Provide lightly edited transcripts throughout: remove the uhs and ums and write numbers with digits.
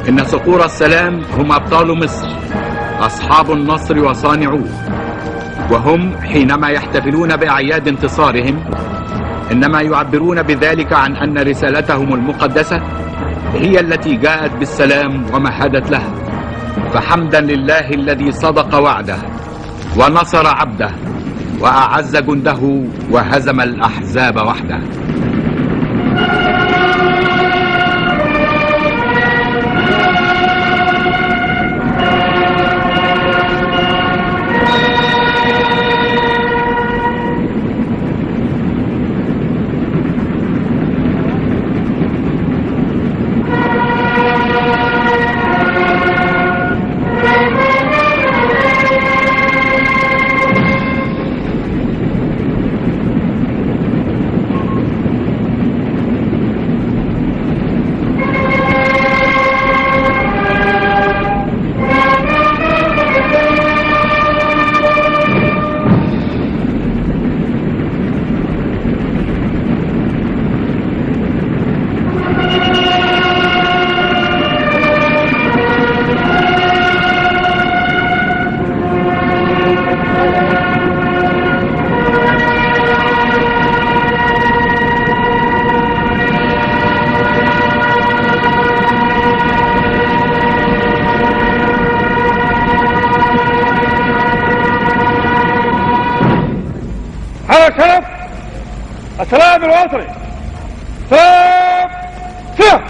إن صقور السلام هم أبطال مصر، أصحاب النصر وصانعوه، وهم حينما يحتفلون بأعياد انتصارهم إنما يعبرون بذلك عن أن رسالتهم المقدسة هي التي جاءت بالسلام ومهدت لها. فحمدا لله الذي صدق وعده ونصر عبده وأعز جنده وهزم الأحزاب وحده. شرف السلام الوطني. سلام سلام.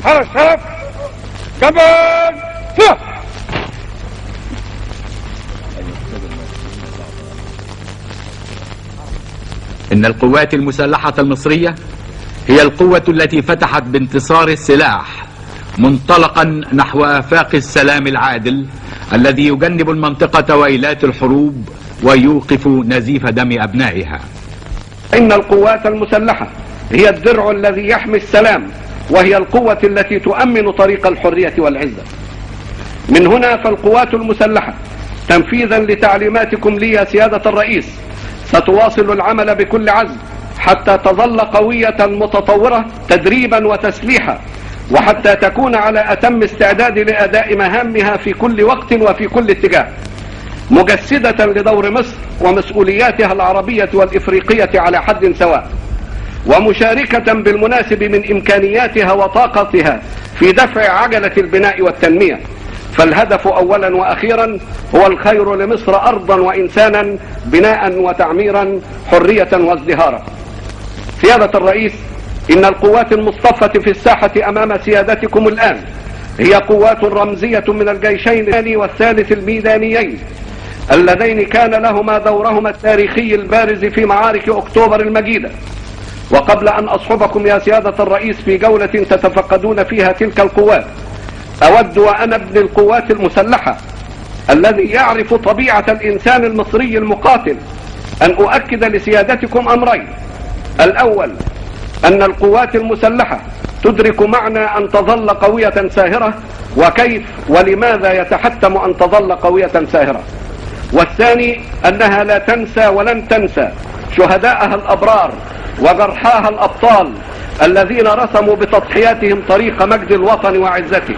على الشرف جبل فوق. إن القوات المسلحة المصرية هي القوة التي فتحت بانتصار السلاح منطلقا نحو آفاق السلام العادل الذي يجنب المنطقة ويلات الحروب ويوقف نزيف دم أبنائها. إن القوات المسلحة هي الدرع الذي يحمي السلام، وهي القوة التي تؤمن طريق الحرية والعزة. من هنا فالقوات المسلحة تنفيذا لتعليماتكم لي يا سيادة الرئيس ستواصل العمل بكل عزم حتى تظل قوية متطورة تدريبا وتسليحا، وحتى تكون على أتم استعداد لأداء مهامها في كل وقت وفي كل اتجاه، مجسدة لدور مصر ومسؤولياتها العربية والإفريقية على حد سواء، ومشاركة بالمناسب من إمكانياتها وطاقتها في دفع عجلة البناء والتنمية. فالهدف أولا وأخيرا هو الخير لمصر أرضا وإنسانا، بناء وتعميرا، حرية وازدهارا. سيادة الرئيس، إن القوات المصطفة في الساحة أمام سيادتكم الآن هي قوات رمزية من الجيشين الثاني والثالث الميدانيين اللذين كان لهما دورهما التاريخي البارز في معارك أكتوبر المجيدة. وقبل أن أصحبكم يا سيادة الرئيس في جولة تتفقدون فيها تلك القوات، أود وأنا ابن القوات المسلحة الذي يعرف طبيعة الإنسان المصري المقاتل أن أؤكد لسيادتكم أمرين. الأول أن القوات المسلحة تدرك معنى أن تظل قوية ساهرة، وكيف ولماذا يتحتم أن تظل قوية ساهرة. والثاني أنها لا تنسى ولن تنسى شهداءها الأبرار وجرحاها الأبطال الذين رسموا بتضحياتهم طريق مجد الوطن وعزته.